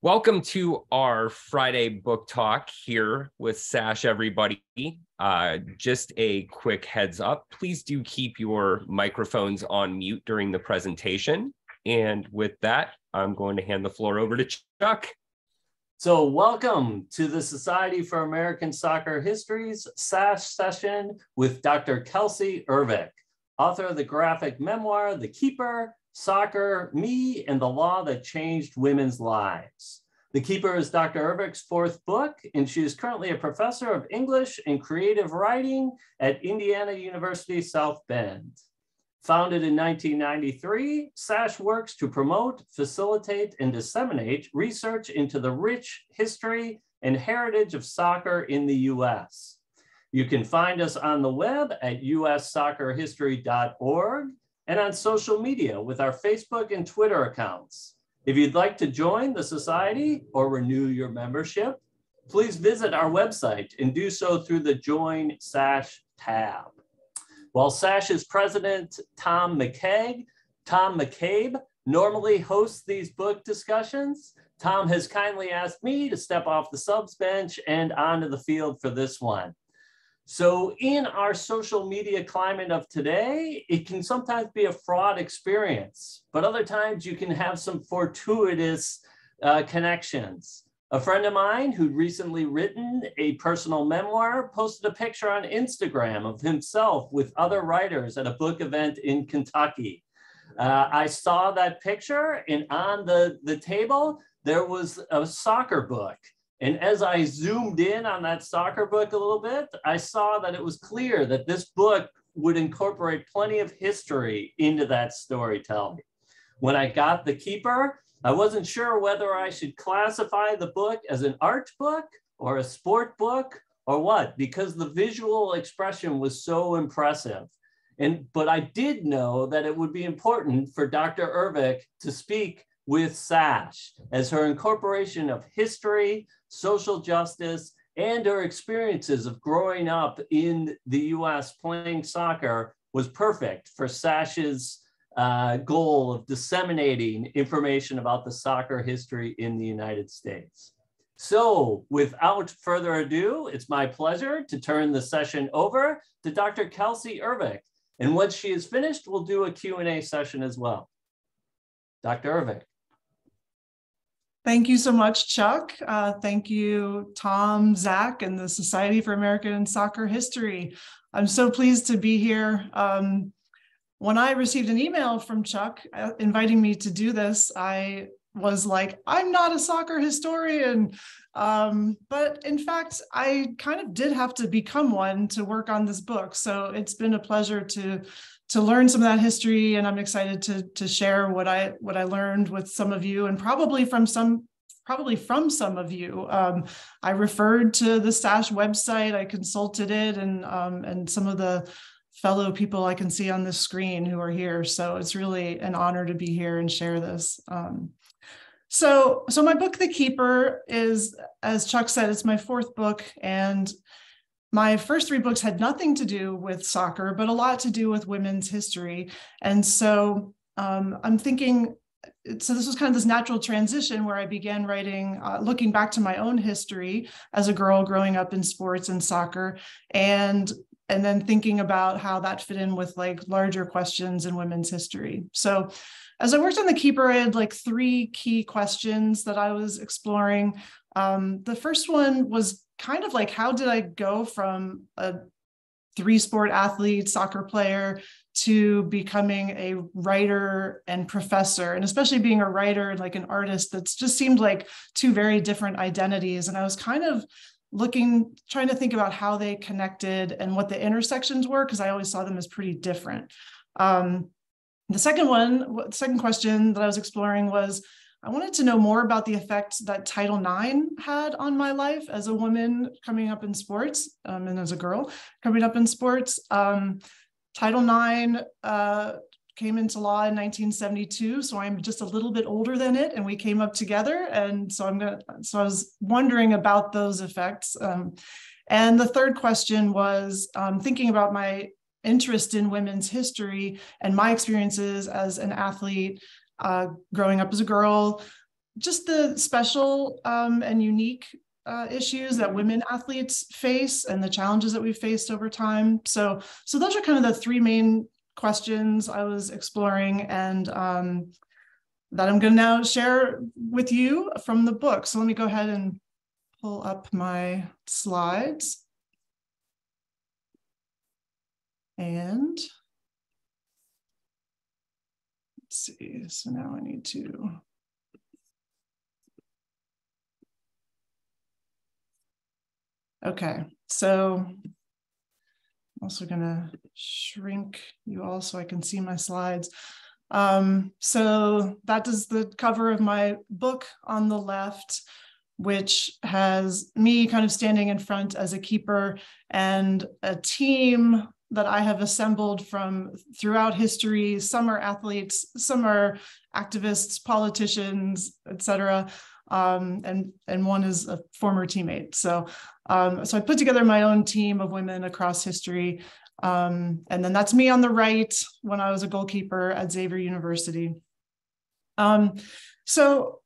Welcome to our Friday book talk here with SASH, everybody. Just a quick heads up, please do keep your microphones on mute during the presentation. And with that, I'm going to hand the floor over to Chuck. So welcome to the Society for American Soccer History's SASH session with Dr. Kelcey Ervick, author of the graphic memoir, The Keeper, Soccer, Me, and the Law That Changed Women's Lives. The Keeper is Dr. Ervick's fourth book, and she is currently a professor of English and creative writing at Indiana University South Bend. Founded in 1993, SASH works to promote, facilitate, and disseminate research into the rich history and heritage of soccer in the U.S. You can find us on the web at ussoccerhistory.org and on social media with our Facebook and Twitter accounts. If you'd like to join the society or renew your membership, please visit our website and do so through the Join SASH tab. While SASH's president, Tom McCabe, normally hosts these book discussions, Tom has kindly asked me to step off the subs bench and onto the field for this one. So in our social media climate of today, it can sometimes be a fraught experience, but other times you can have some fortuitous connections. A friend of mine who'd recently written a personal memoir posted a picture on Instagram of himself with other writers at a book event in Kentucky. I saw that picture, and on the table, there was a soccer book. And as I zoomed in on that soccer book a little bit, I saw that it was clear that this book would incorporate plenty of history into that storytelling. When I got The Keeper, I wasn't sure whether I should classify the book as an art book or a sport book or what, because the visual expression was so impressive. But I did know that it would be important for Dr. Ervick to speak with SASH, as her incorporation of history, social justice, and her experiences of growing up in the US playing soccer was perfect for SASH's goal of disseminating information about the soccer history in the United States. So without further ado, it's my pleasure to turn the session over to Dr. Kelcey Ervick. And once she is finished, we'll do a Q&A session as well. Dr. Ervick. Thank you so much, Chuck. Thank you, Tom, Zach, and the Society for American Soccer History. I'm so pleased to be here. When I received an email from Chuck inviting me to do this, I was like, I'm not a soccer historian. But in fact, I kind of did have to become one to work on this book. So it's been a pleasure to learn some of that history, and I'm excited to share what I learned with some of you, and probably from some of you. I referred to the SASH website, I consulted it, and some of the fellow people I can see on the screen who are here. So it's really an honor to be here and share this. So my book, The Keeper, is, as Chuck said, it's my fourth book, and my first three books had nothing to do with soccer, but a lot to do with women's history. And so I'm thinking, so this was kind of this natural transition where I began writing, looking back to my own history as a girl growing up in sports and soccer, and then thinking about how that fit in with like larger questions in women's history. So as I worked on The Keeper, I had like three key questions that I was exploring. The first one was kind of like, how did I go from a three-sport athlete, soccer player, to becoming a writer and professor, and especially being a writer and like an artist? That's just seemed like two very different identities. And I was kind of trying to think about how they connected and what the intersections were, because I always saw them as pretty different. The second question that I was exploring was, I wanted to know more about the effect that Title IX had on my life as a woman coming up in sports, and as a girl coming up in sports. Title IX came into law in 1972, so I'm just a little bit older than it, and we came up together. And so I was wondering about those effects. And the third question was thinking about my interest in women's history and my experiences as an athlete growing up as a girl, just the special and unique issues that women athletes face and the challenges that we've faced over time. So those are kind of the three main questions I was exploring, and that I'm going to now share with you from the book. So let me go ahead and pull up my slides. And let's see, so now I need to. Okay, so I'm also gonna shrink you all so I can see my slides. So that is the cover of my book on the left, which has me kind of standing in front as a keeper and a team that I have assembled from throughout history. Some are athletes, some are activists, politicians, etc. And one is a former teammate. So I put together my own team of women across history. And then that's me on the right when I was a goalkeeper at Xavier University. So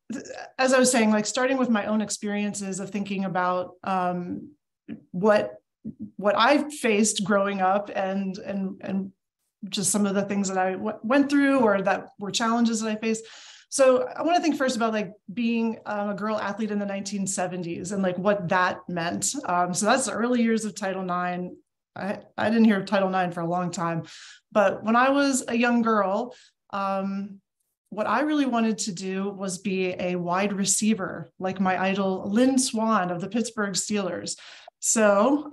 as I was saying, like starting with my own experiences of thinking about what I faced growing up and just some of the things that I went through or that were challenges that I faced. So I want to think first about like being a girl athlete in the 1970s and like what that meant. So that's the early years of Title IX. I didn't hear of Title IX for a long time, but when I was a young girl, what I really wanted to do was be a wide receiver, like my idol, Lynn Swann of the Pittsburgh Steelers. So,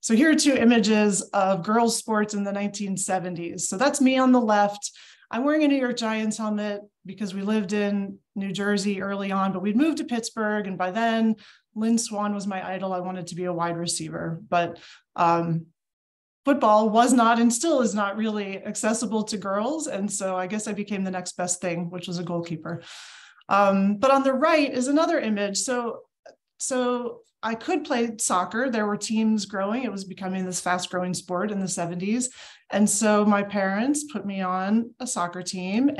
so here are two images of girls' sports in the 1970s. So that's me on the left. I'm wearing a New York Giants helmet because we lived in New Jersey early on, but we'd moved to Pittsburgh. And by then, Lynn Swann was my idol. I wanted to be a wide receiver, but football was not and still is not really accessible to girls. And so I guess I became the next best thing, which was a goalkeeper. But on the right is another image. So I could play soccer. There were teams growing. It was becoming this fast growing sport in the 70s. And so my parents put me on a soccer team,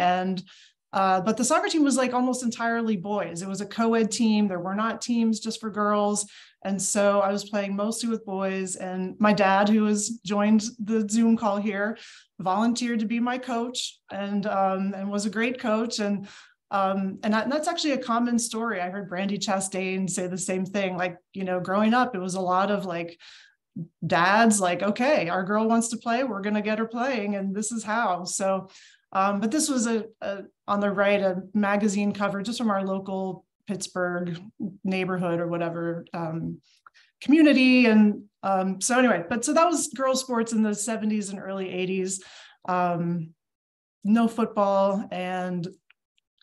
but the soccer team was like almost entirely boys. It was a co-ed team. There were not teams just for girls. And so I was playing mostly with boys, and my dad, who has joined the Zoom call here, volunteered to be my coach and was a great coach. And that's actually a common story. I heard Brandy Chastain say the same thing. Like, you know, growing up, it was a lot of like dads like, okay, our girl wants to play, we're going to get her playing, and this is how. So, but this was on the right, a magazine cover just from our local Pittsburgh neighborhood or whatever community. And so anyway, so that was girls sports in the 70s and early 80s. No football and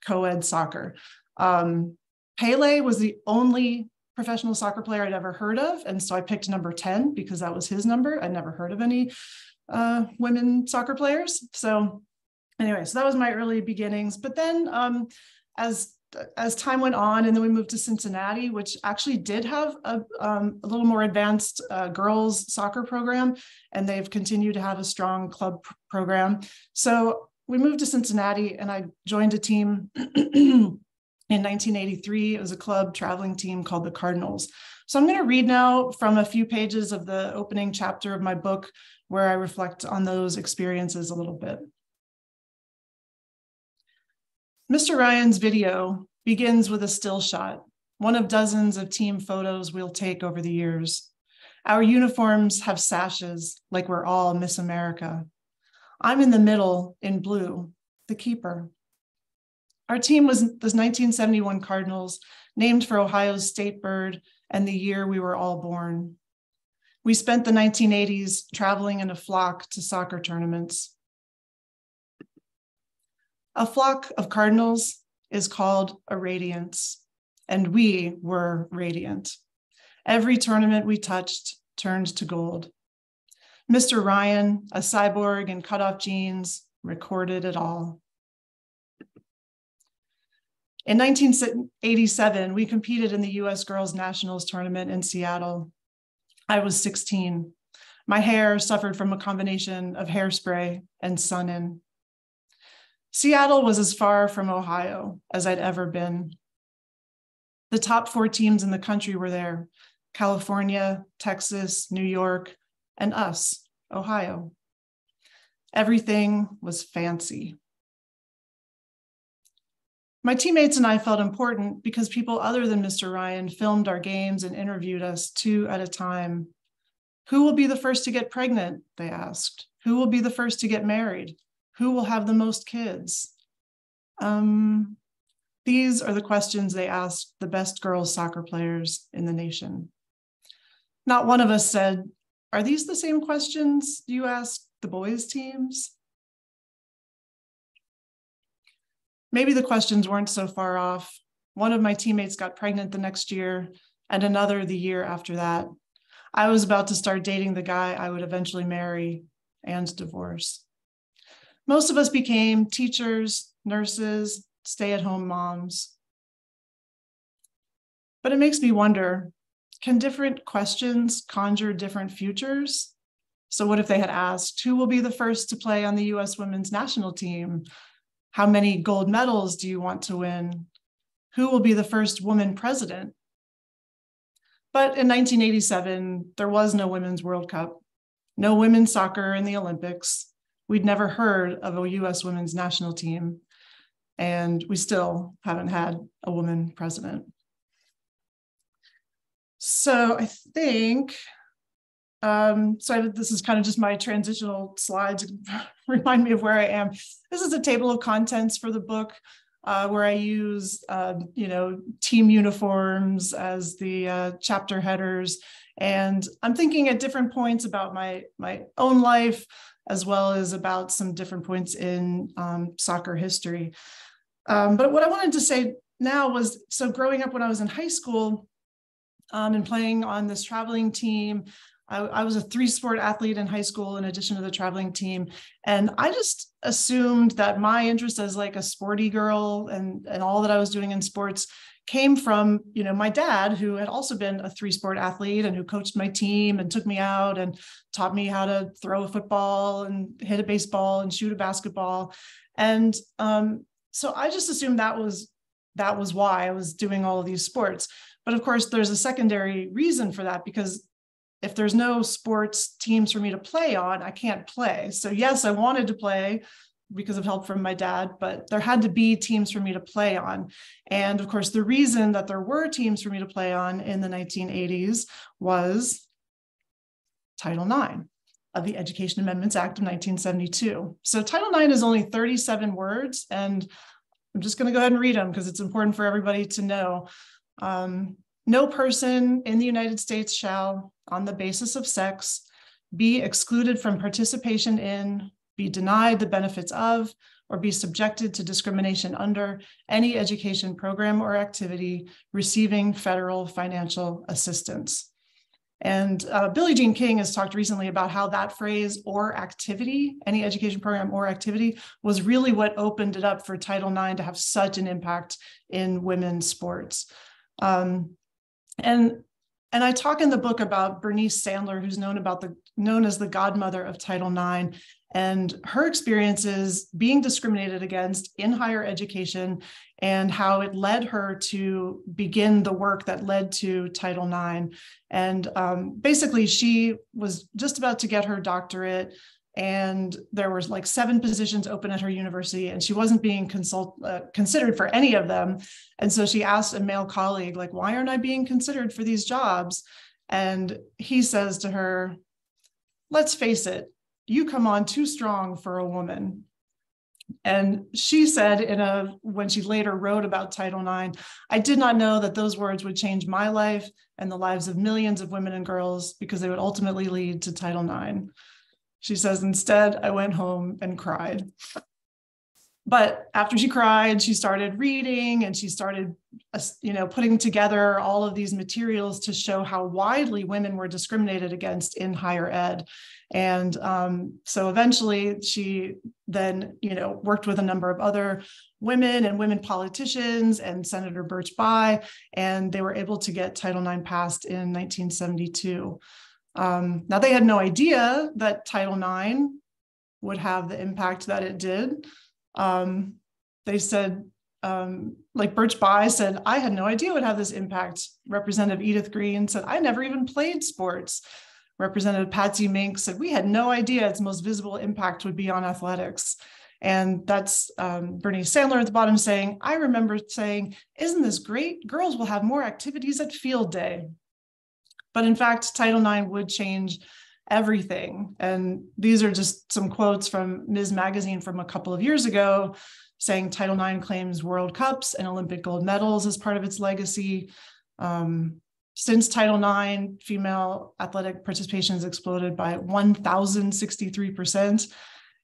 co-ed soccer. Pele was the only professional soccer player I'd ever heard of. And so I picked number 10 because that was his number. I'd never heard of any women soccer players. So anyway, so that was my early beginnings. But then as time went on, and then we moved to Cincinnati, which actually did have a little more advanced girls soccer program, and they've continued to have a strong club program. So we moved to Cincinnati, and I joined a team in 1983. It was a club traveling team called the Cardinals. So I'm going to read now from a few pages of the opening chapter of my book, where I reflect on those experiences a little bit. Mr. Ryan's video begins with a still shot, one of dozens of team photos we'll take over the years. Our uniforms have sashes, like we're all Miss America. I'm in the middle in blue, the keeper. Our team was the 1971 Cardinals, named for Ohio's state bird and the year we were all born. We spent the 1980s traveling in a flock to soccer tournaments. A flock of cardinals is called a radiance, and we were radiant. Every tournament we touched turned to gold. Mr. Ryan, a cyborg in cutoff jeans, recorded it all. In 1987, we competed in the U.S. Girls Nationals tournament in Seattle. I was 16. My hair suffered from a combination of hairspray and sun-in. Seattle was as far from Ohio as I'd ever been. The top 4 teams in the country were there: California, Texas, New York, and us, Ohio. Everything was fancy. My teammates and I felt important because people other than Mr. Ryan filmed our games and interviewed us 2 at a time. Who will be the first to get pregnant? They asked. Who will be the first to get married? Who will have the most kids? These are the questions they asked the best girls soccer players in the nation. Not one of us said, "Are these the same questions you ask the boys' teams?" Maybe the questions weren't so far off. One of my teammates got pregnant the next year, and another the year after that. I was about to start dating the guy I would eventually marry and divorce. Most of us became teachers, nurses, stay-at-home moms. But it makes me wonder, can different questions conjure different futures? So what if they had asked, who will be the first to play on the US women's national team? How many gold medals do you want to win? Who will be the first woman president? But in 1987, there was no Women's World Cup, no women's soccer in the Olympics. We'd never heard of a US women's national team, and we still haven't had a woman president. So I think, this is kind of just my transitional slides to remind me of where I am. This is a table of contents for the book where I use, team uniforms as the chapter headers. And I'm thinking at different points about my own life, as well as about some different points in soccer history. But what I wanted to say now was, so growing up when I was in high school and playing on this traveling team, I was a 3-sport athlete in high school in addition to the traveling team. And I just assumed that my interest as like a sporty girl and all that I was doing in sports came from, my dad, who had also been a 3-sport athlete and who coached my team and took me out and taught me how to throw a football and hit a baseball and shoot a basketball. And so I just assumed that was why I was doing all of these sports. But of course, there's a secondary reason for that, because if there's no sports teams for me to play on, I can't play. So yes, I wanted to play because of help from my dad, but there had to be teams for me to play on. And of course, the reason that there were teams for me to play on in the 1980s was Title IX of the Education Amendments Act of 1972. So Title IX is only 37 words, and I'm just going to go ahead and read them because it's important for everybody to know. No person in the United States shall, on the basis of sex, be excluded from participation in, be denied the benefits of, or be subjected to discrimination under any education program or activity receiving federal financial assistance. And Billie Jean King has talked recently about how that phrase, or activity, any education program or activity, was really what opened it up for Title IX to have such an impact in women's sports. And I talk in the book about Bernice Sandler, who's known as the godmother of Title IX, and her experiences being discriminated against in higher education and how it led her to begin the work that led to Title IX. And basically, she was just about to get her doctorate, and there was like 7 positions open at her university, and she wasn't being considered for any of them. And so she asked a male colleague, like, why aren't I being considered for these jobs? And he says to her, let's face it, you come on too strong for a woman. And she said when she later wrote about Title IX, I did not know that those words would change my life and the lives of millions of women and girls, because they would ultimately lead to Title IX. She says, instead, I went home and cried. But after she cried, she started reading, and she started, putting together all of these materials to show how widely women were discriminated against in higher ed. And so eventually she then, worked with a number of other women and women politicians and Senator Birch Bayh, and they were able to get Title IX passed in 1972. Now, they had no idea that Title IX would have the impact that it did. They said, like Birch Bayh said, I had no idea it would have this impact. Representative Edith Green said, I never even played sports. Representative Patsy Mink said, we had no idea its most visible impact would be on athletics. And that's Bernice Sandler at the bottom saying, I remember saying, isn't this great? Girls will have more activities at field day. But in fact, Title IX would change everything. And these are just some quotes from Ms. Magazine from a couple of years ago, saying Title IX claims World Cups and Olympic gold medals as part of its legacy. Since Title IX, female athletic participation has exploded by 1,063%.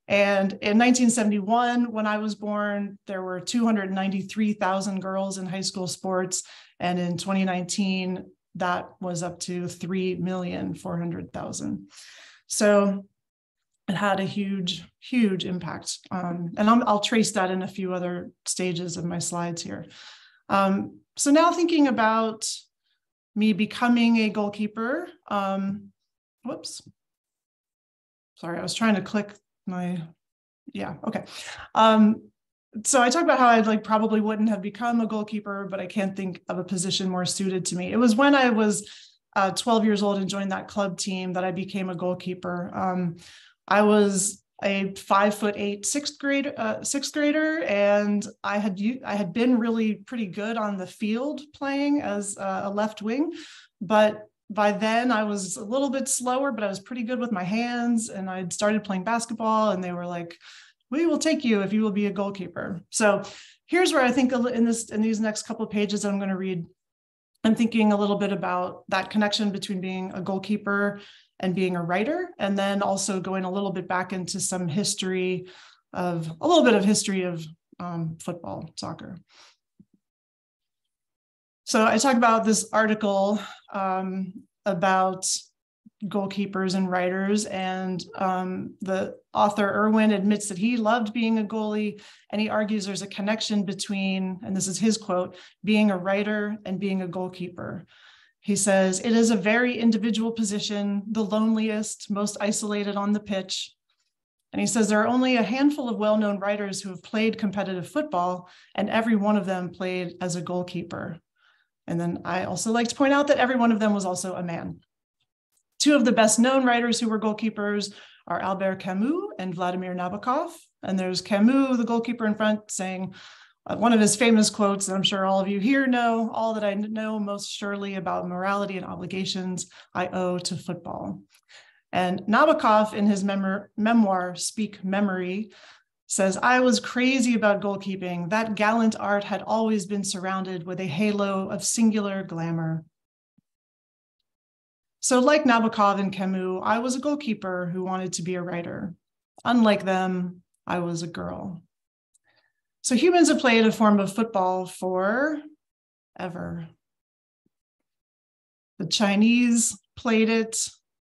And in 1971, when I was born, there were 293,000 girls in high school sports. And in 2019, that was up to 3,400,000. So it had a huge, huge impact. And I'll trace that in a few other stages of my slides here. So now thinking about me becoming a goalkeeper. Whoops. Sorry, I was trying to click okay. So I talked about how I probably wouldn't have become a goalkeeper, but I can't think of a position more suited to me. It was when I was 12 years old and joined that club team that I became a goalkeeper. I was a 5'8" sixth grader, and I had been really pretty good on the field playing as a left wing, but by then I was a little bit slower, but I was pretty good with my hands, and I'd started playing basketball, and they were like, we will take you if you will be a goalkeeper. So here's where I think in these next couple of pages that I'm going to read, I'm thinking a little bit about that connection between being a goalkeeper and being a writer, and then also going a little bit back into some history of football, soccer. So I talk about this article about goalkeepers and writers, and the author Irwin admits that he loved being a goalie, and he argues there's a connection between, and this is his quote, being a writer and being a goalkeeper. He says, it is a very individual position, the loneliest, most isolated on the pitch. And he says there are only a handful of well-known writers who have played competitive football, and every one of them played as a goalkeeper. And then I also like to point out that every one of them was also a man. Two of the best known writers who were goalkeepers are Albert Camus and Vladimir Nabokov. And there's Camus, the goalkeeper in front, saying one of his famous quotes that I'm sure all of you here know, all that I know most surely about morality and obligations I owe to football. And Nabokov in his memoir, Speak Memory, says, I was crazy about goalkeeping. That gallant art had always been surrounded with a halo of singular glamour. So like Nabokov and Camus, I was a goalkeeper who wanted to be a writer. Unlike them, I was a girl. So humans have played a form of football forever. The Chinese played it,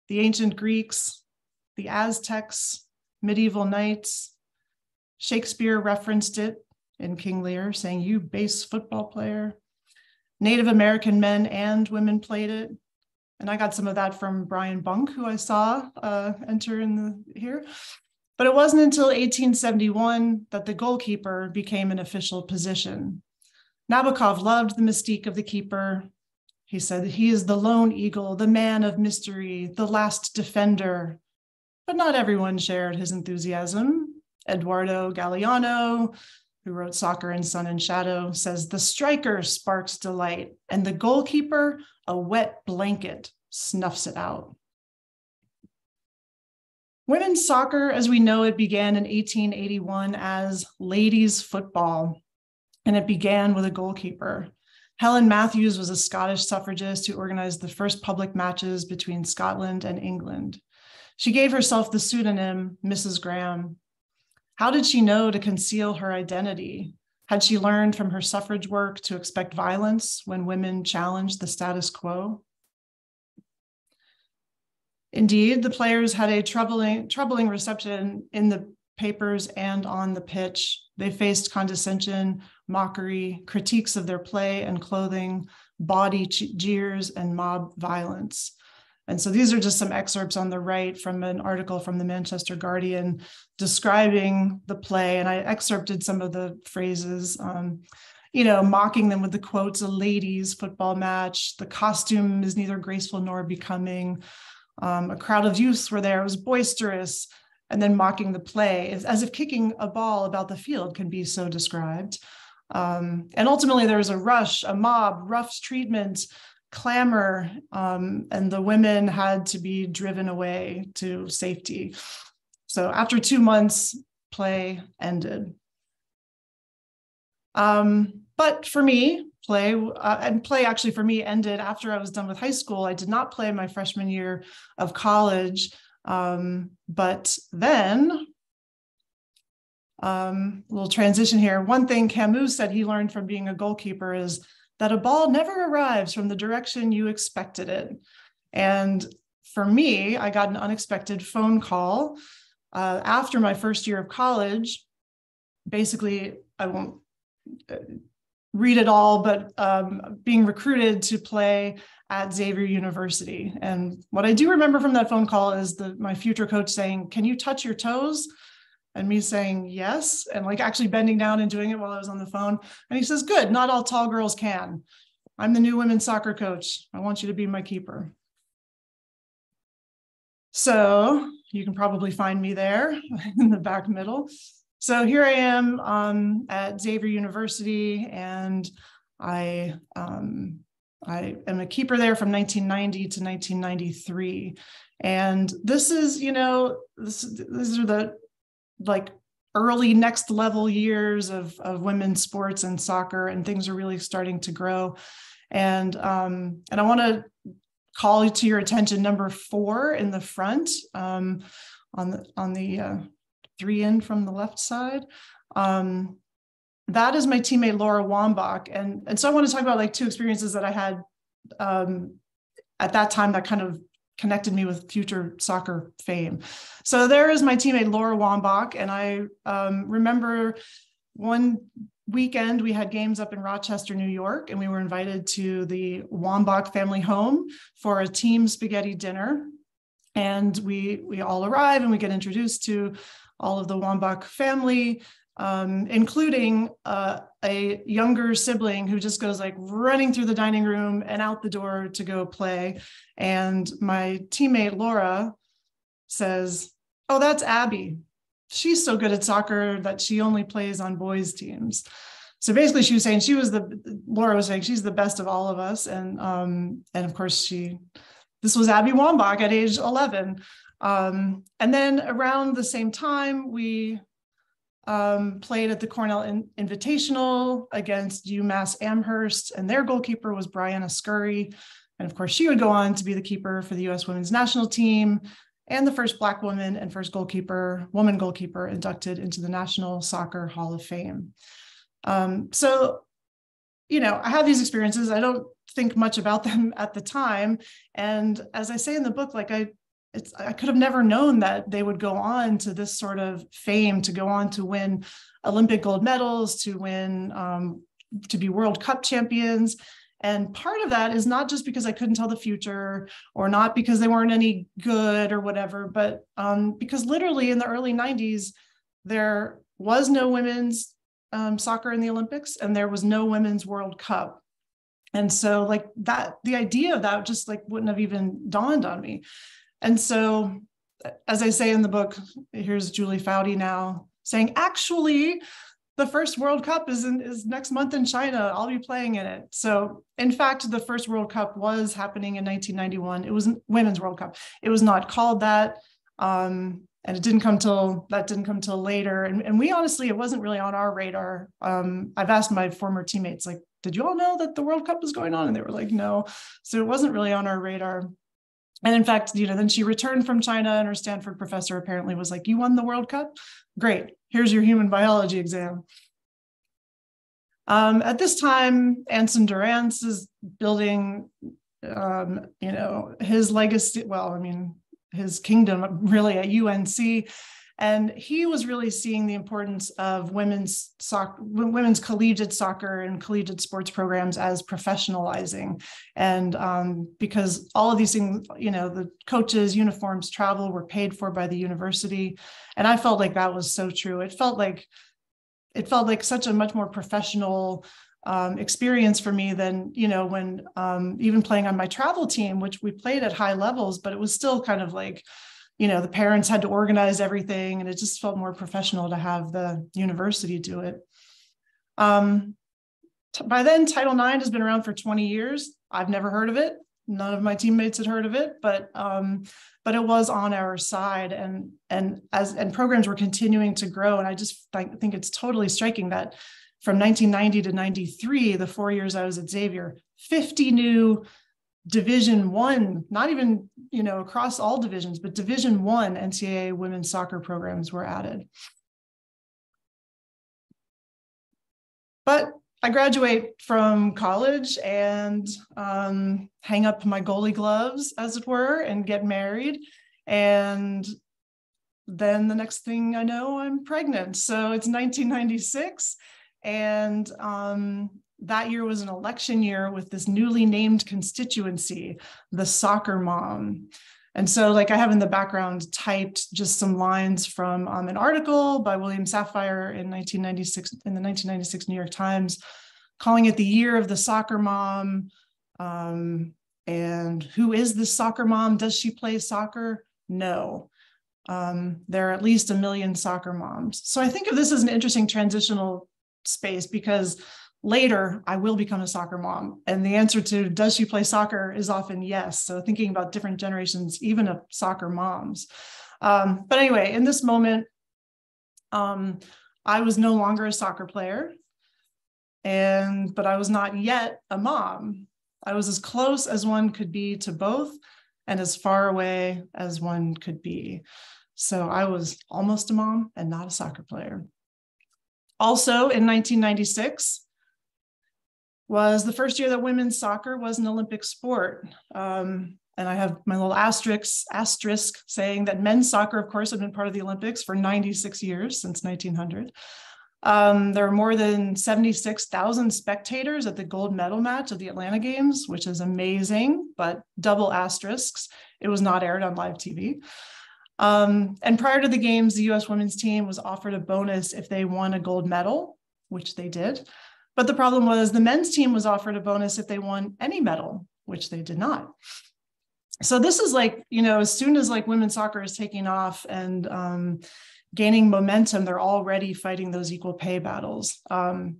the ancient Greeks, the Aztecs, medieval knights. Shakespeare referenced it in King Lear, saying, you base football player. Native American men and women played it. And I got some of that from Brian Bunk, who I saw enter in here. But it wasn't until 1871 that the goalkeeper became an official position. Nabokov loved the mystique of the keeper. He said, he is the lone eagle, the man of mystery, the last defender. But not everyone shared his enthusiasm. Eduardo Galeano, who wrote Soccer in Sun and Shadow, says, the striker sparks delight, and the goalkeeper, a wet blanket, snuffs it out. Women's soccer, as we know it, began in 1881 as ladies' football, and it began with a goalkeeper. Helen Matthews was a Scottish suffragist who organized the first public matches between Scotland and England. She gave herself the pseudonym Mrs. Graham. How did she know to conceal her identity? Had she learned from her suffrage work to expect violence when women challenged the status quo? Indeed, the players had a troubling reception in the papers and on the pitch. They faced condescension, mockery, critiques of their play and clothing, body jeers, and mob violence. And so these are just some excerpts on the right from an article from the Manchester Guardian describing the play. And I excerpted some of the phrases, mocking them with the quotes, a ladies' football match. The costume is neither graceful nor becoming. A crowd of youths were there. It was boisterous. And then mocking the play, as if kicking a ball about the field can be so described. And ultimately, there was a rush, a mob, rough treatment, clamor, and the women had to be driven away to safety. So after 2 months, play ended. But for me, play actually for me ended after I was done with high school. I did not play my freshman year of college. But then, little transition here. One thing Camus said he learned from being a goalkeeper is that a ball never arrives from the direction you expected it. And for me, I got an unexpected phone call after my first year of college. Basically, I won't read it all, but being recruited to play at Xavier University. And what I do remember from that phone call is my future coach saying, "Can you touch your toes?" And me saying yes, and like actually bending down and doing it while I was on the phone. And he says, "Good, not all tall girls can. I'm the new women's soccer coach. I want you to be my keeper." So you can probably find me there in the back middle. So here I am at Xavier University, and I am a keeper there from 1990 to 1993. And this is, these are the early next level years of women's sports and soccer, and things are really starting to grow. And I want to call to your attention number 4 in the front on the 3 in from the left side. That is my teammate, Laura Wambach. And so I want to talk about 2 experiences that I had at that time that kind of connected me with future soccer fame. So there is my teammate, Laura Wambach. And I remember one weekend we had games up in Rochester, New York, and we were invited to the Wambach family home for a team spaghetti dinner. And we all arrive and we get introduced to all of the Wambach family, including a younger sibling who just goes running through the dining room and out the door to go play. And my teammate, Laura, says, "Oh, that's Abby. She's so good at soccer that she only plays on boys' teams." So basically she was saying Laura was saying she's the best of all of us. And of course this was Abby Wambach at age 11. And then around the same time, we played at the Cornell Invitational against UMass Amherst, and their goalkeeper was Brianna Scurry. And of course, she would go on to be the keeper for the U.S. women's national team and the first Black woman and first woman goalkeeper inducted into the National Soccer Hall of Fame. So, I have these experiences. I don't think much about them at the time. And as I say in the book, I could have never known that they would go on to this sort of fame, to go on to win Olympic gold medals, to win, to be World Cup champions. And part of that is not just because I couldn't tell the future, or not because they weren't any good or whatever, but because literally in the early 90s, there was no women's soccer in the Olympics, and there was no women's World Cup. And so the idea of that just wouldn't have even dawned on me. And so, as I say in the book, here's Julie Foudy now saying, actually, the first World Cup is next month in China. I'll be playing in it. So, in fact, the first World Cup was happening in 1991. It was Women's World Cup. It was not called that. And it didn't come till later. And we honestly, it wasn't really on our radar. I've asked my former teammates, did you all know that the World Cup was going on? And they were like, no. So it wasn't really on our radar. And in fact, then she returned from China, and her Stanford professor apparently was like, "You won the World Cup? Great. Here's your human biology exam." At this time, Anson Durrance is building, his legacy, his kingdom really at UNC. And he was really seeing the importance of women's collegiate soccer and collegiate sports programs as professionalizing. And because all of these things, the coaches, uniforms, travel were paid for by the university. And I felt like that was so true. It felt like such a much more professional experience for me than, when even playing on my travel team, which we played at high levels, but it was still kind of like, the parents had to organize everything, and it just felt more professional to have the university do it. By then, Title IX has been around for 20 years. I've never heard of it. None of my teammates had heard of it, but it was on our side, and programs were continuing to grow. And I think it's totally striking that from 1990 to 93, the 4 years I was at Xavier, 50 new Division I, not even, across all divisions, but Division I NCAA women's soccer programs were added. But I graduate from college and hang up my goalie gloves, as it were, and get married. And then the next thing I know, I'm pregnant. So it's 1996. And that year was an election year with this newly named constituency, the soccer mom. And so, like, I have in the background typed just some lines from an article by William Safire in 1996, in the 1996 New York Times, calling it the year of the soccer mom. And who is this soccer mom? Does she play soccer? No. There are at least 1 million soccer moms. So I think of this as an interesting transitional space, because later I will become a soccer mom. And the answer to does she play soccer is often yes. So thinking about different generations, even of soccer moms. But anyway, in this moment, I was no longer a soccer player, but I was not yet a mom. I was as close as one could be to both, and as far away as one could be. So I was almost a mom and not a soccer player. Also in 1996, was the first year that women's soccer was an Olympic sport. And I have my little asterisk saying that men's soccer, of course, had been part of the Olympics for 96 years, since 1900. There were more than 76,000 spectators at the gold medal match of the Atlanta Games, which is amazing, but double asterisks. It was not aired on live TV. And prior to the games, the U.S. women's team was offered a bonus if they won a gold medal, which they did. But the problem was the men's team was offered a bonus if they won any medal, which they did not. So this is like, as soon as like women's soccer is taking off and gaining momentum, they're already fighting those equal pay battles.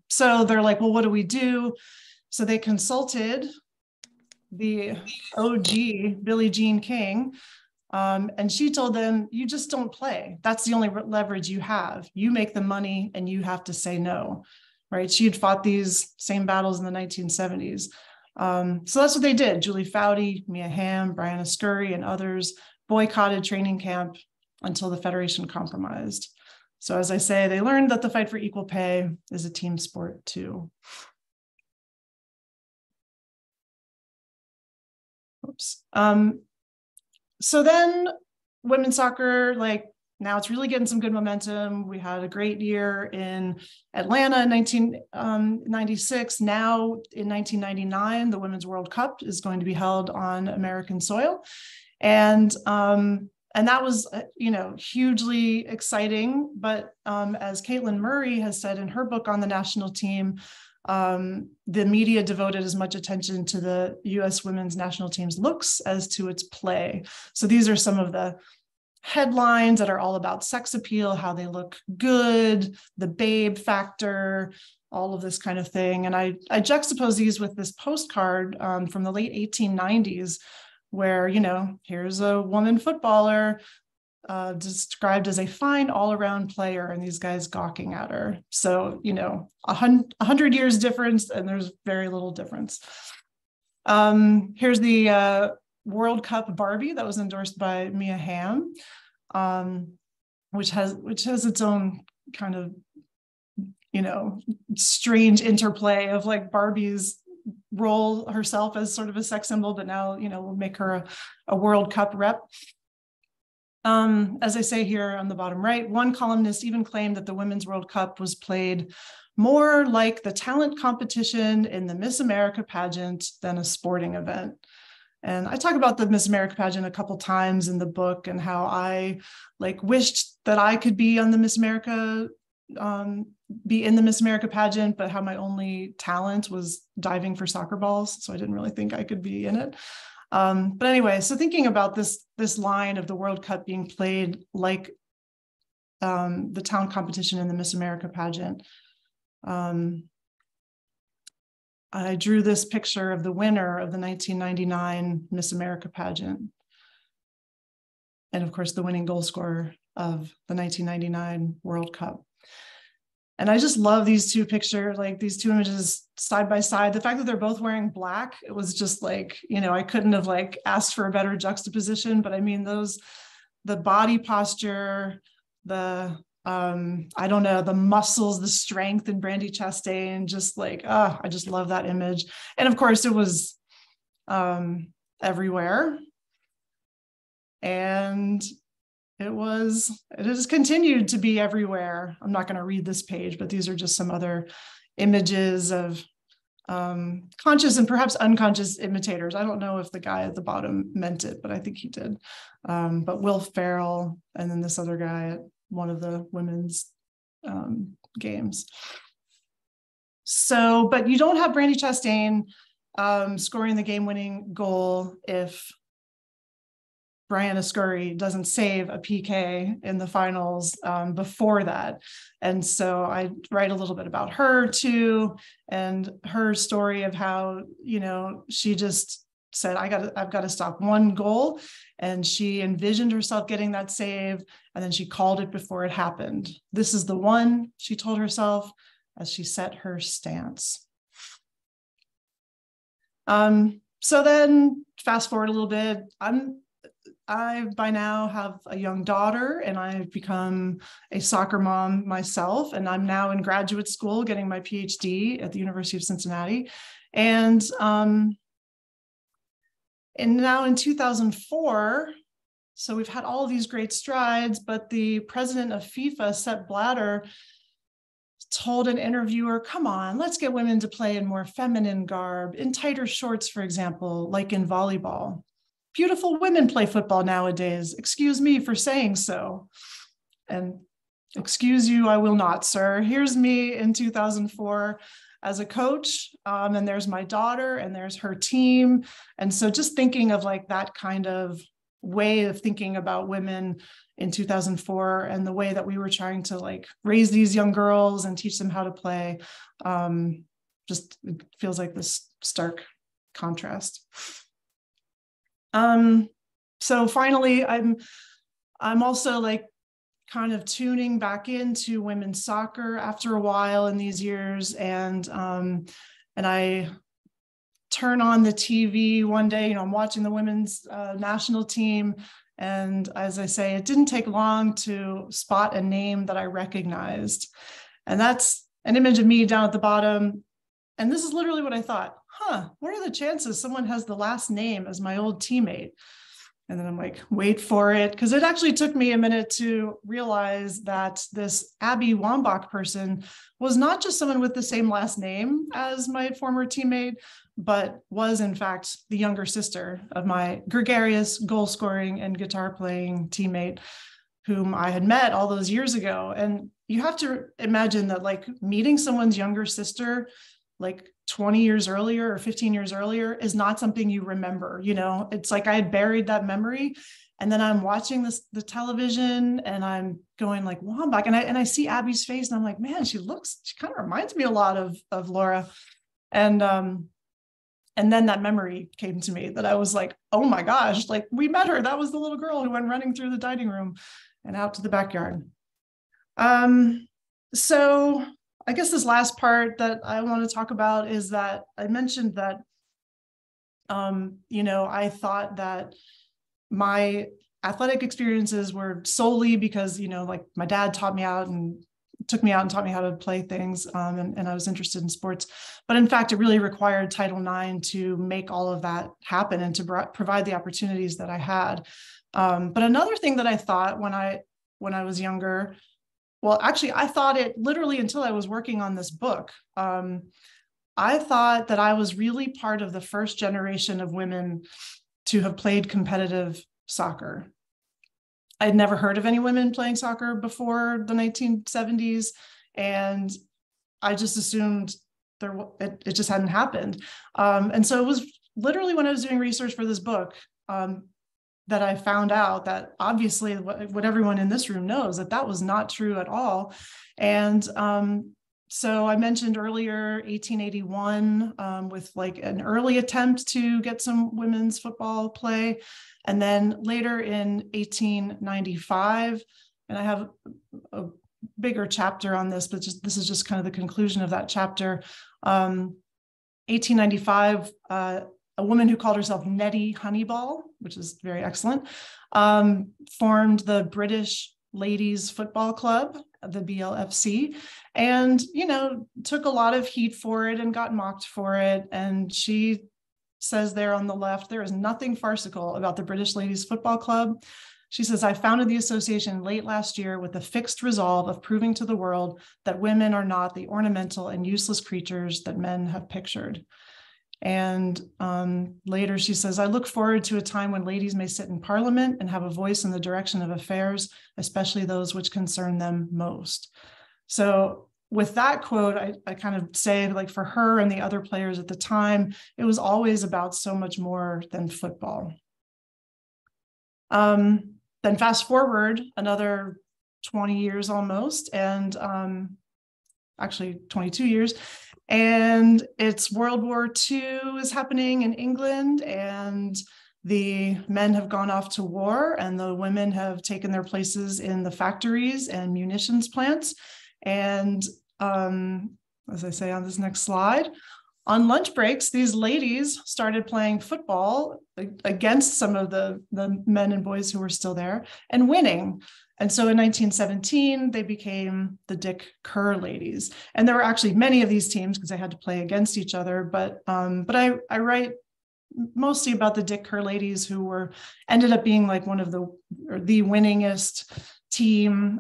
So they're like, well, what do we do? So they consulted the OG, Billie Jean King, and she told them, you just don't play. That's the only leverage you have. You make the money and you have to say no. Right? She had fought these same battles in the 1970s. So that's what they did. Julie Foudy, Mia Hamm, Brianna Scurry, and others boycotted training camp until the Federation compromised. So as I say, they learned that the fight for equal pay is a team sport too. Oops. So then women's soccer, now it's really getting some good momentum. We had a great year in Atlanta in 1996. Now in 1999, the Women's World Cup is going to be held on American soil. And that was, hugely exciting. But as Caitlin Murray has said in her book on the national team, the media devoted as much attention to the U.S. women's national team's looks as to its play. So these are some of the headlines that are all about sex appeal, how they look good, the babe factor, all of this kind of thing. And I juxtapose these with this postcard from the late 1890s, where, here's a woman footballer described as a fine all-around player, and these guys gawking at her. So, 100 years difference, and there's very little difference. Here's the World Cup Barbie that was endorsed by Mia Hamm, which has its own kind of, strange interplay of like Barbie's role herself as sort of a sex symbol, but now, we'll make her a World Cup rep. As I say here on the bottom right, one columnist even claimed that the Women's World Cup was played more like the talent competition in the Miss America pageant than a sporting event. And I talk about the Miss America pageant a couple times in the book and how I wished that I could be on the Miss America, be in the Miss America pageant, but how my only talent was diving for soccer balls. So I didn't really think I could be in it. But anyway, so thinking about this line of the World Cup being played like the talent competition in the Miss America pageant, I drew this picture of the winner of the 1999 Miss America pageant. And of course, the winning goal scorer of the 1999 World Cup. And I just love these two pictures, like these two images side by side. The fact that they're both wearing black, it was just like, I couldn't have asked for a better juxtaposition, but I mean, the body posture, I don't know, the muscles, the strength in Brandi Chastain, just I just love that image. And of course it was everywhere. And it has continued to be everywhere. I'm not going to read this page, but these are just some other images of conscious and perhaps unconscious imitators. I don't know if the guy at the bottom meant it, but I think he did. But Will Ferrell and then this other guy at one of the women's games. So, but you don't have Brandi Chastain scoring the game-winning goal if Brianna Scurry doesn't save a PK in the finals before that. And so I write a little bit about her too, and her story of how, she just said, I've got to stop one goal. And she envisioned herself getting that save, and then she called it before it happened. This is the one, she told herself as she set her stance. So then fast forward a little bit, I by now have a young daughter, and I've become a soccer mom myself, and I'm now in graduate school getting my PhD at the University of Cincinnati. And now in 2004, so we've had all of these great strides, but the president of FIFA, Sepp Blatter, told an interviewer, come on, let's get women to play in more feminine garb, in tighter shorts, for example, like in volleyball. Beautiful women play football nowadays. Excuse me for saying so. And excuse you, I will not, sir. Here's me in 2004 as a coach, and there's my daughter, and there's her team. And so just thinking of that kind of way of thinking about women in 2004 and the way that we were trying to raise these young girls and teach them how to play, just it feels like this stark contrast. So finally, I'm also kind of tuning back into women's soccer after a while in these years. And I turn on the TV one day, I'm watching the women's national team. And as I say, it didn't take long to spot a name that I recognized. And that's an image of me down at the bottom. And this is literally what I thought, what are the chances someone has the last name as my old teammate? And then I'm like, wait for it. Because it actually took me a minute to realize that this Abby Wambach person was not just someone with the same last name as my former teammate, but was in fact the younger sister of my gregarious goal scoring and guitar playing teammate, whom I had met all those years ago. And you have to imagine that meeting someone's younger sister 20 years earlier or 15 years earlier is not something you remember. It's I had buried that memory, and then I'm watching the television and I'm going Wambach, and I see Abby's face, and I'm like, man, she kind of reminds me a lot of Laura. And then that memory came to me that I was like, oh my gosh, we met her. That was the little girl who went running through the dining room and out to the backyard. So I guess this last part that I want to talk about is that I mentioned that, I thought that my athletic experiences were solely because, my dad taught me out and took me out and taught me how to play things, and I was interested in sports. But in fact, it really required Title IX to make all of that happen and to provide the opportunities that I had. But another thing that I thought when I was younger, well, actually, I thought it literally until I was working on this book. I thought that I was really part of the first generation of women to have played competitive soccer. I'd never heard of any women playing soccer before the 1970s, and I just assumed it just hadn't happened. And so it was literally when I was doing research for this book that I found out that obviously what everyone in this room knows, that was not true at all. And so I mentioned earlier 1881 with like an early attempt to get some women's football play. And then later in 1895, and I have a bigger chapter on this, but this is just kind of the conclusion of that chapter. 1895, a woman who called herself Nettie Honeyball, which is very excellent, formed the British Ladies Football Club, the BLFC, and, took a lot of heat for it and got mocked for it. And she says there on the left, there is nothing farcical about the British Ladies Football Club. She says, I founded the association late last year with the fixed resolve of proving to the world that women are not the ornamental and useless creatures that men have pictured. And later she says, I look forward to a time when ladies may sit in Parliament and have a voice in the direction of affairs, especially those which concern them most. So with that quote, I kind of say, like, for her and the other players at the time, it was always about so much more than football. Then fast forward another 20 years almost, and actually 22 years, and it's World War II is happening in England, and the men have gone off to war and the women have taken their places in the factories and munitions plants. And as I say on this next slide, on lunch breaks, these ladies started playing football against some of the men and boys who were still there and winning. And so in 1917, they became the Dick Kerr ladies. And there were actually many of these teams because they had to play against each other. But I write mostly about the Dick Kerr ladies, who ended up being like one of the winningest team,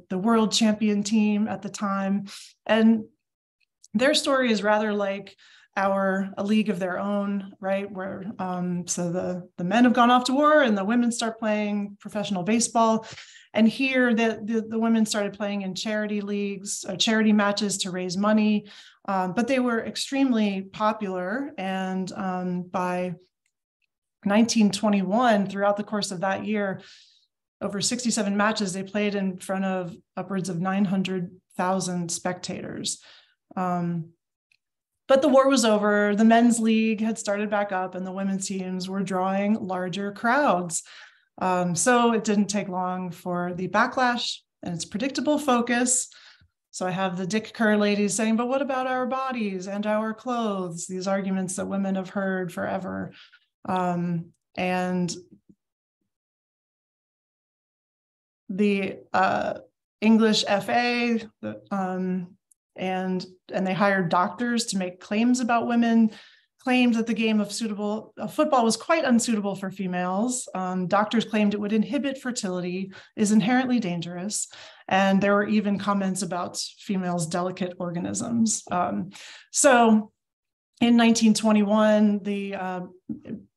the world champion team at the time. And their story is rather like A League of Their Own, right? Where so the men have gone off to war and the women start playing professional baseball. And here the women started playing in charity leagues, charity matches to raise money, but they were extremely popular. And by 1921, throughout the course of that year, over 67 matches, they played in front of upwards of 900,000 spectators. But the war was over, the men's league had started back up, and the women's teams were drawing larger crowds. So it didn't take long for the backlash and its predictable focus. So I have the Dick Kerr ladies saying, but what about our bodies and our clothes? These arguments that women have heard forever. And the English FA, and they hired doctors to make claims about women, claimed that the game of football was quite unsuitable for females. Doctors claimed it would inhibit fertility, is inherently dangerous, and there were even comments about females' delicate organisms. So in 1921, the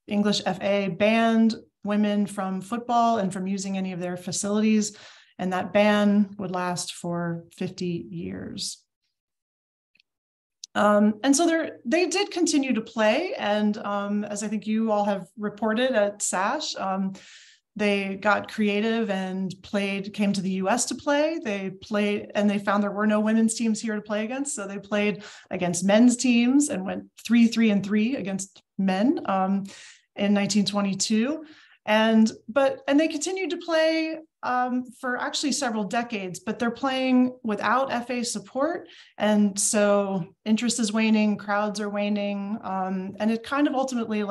English FA banned women from football and from using any of their facilities, and that ban would last for 50 years. And so they did continue to play. And as I think you all have reported at SASH, they got creative and came to the US to play. They played, and they found there were no women's teams here to play against. So they played against men's teams and went 3-3-3 against men in 1922. And they continued to play for actually several decades, but they're playing without FA support. And so interest is waning, crowds are waning, and it kind of ultimately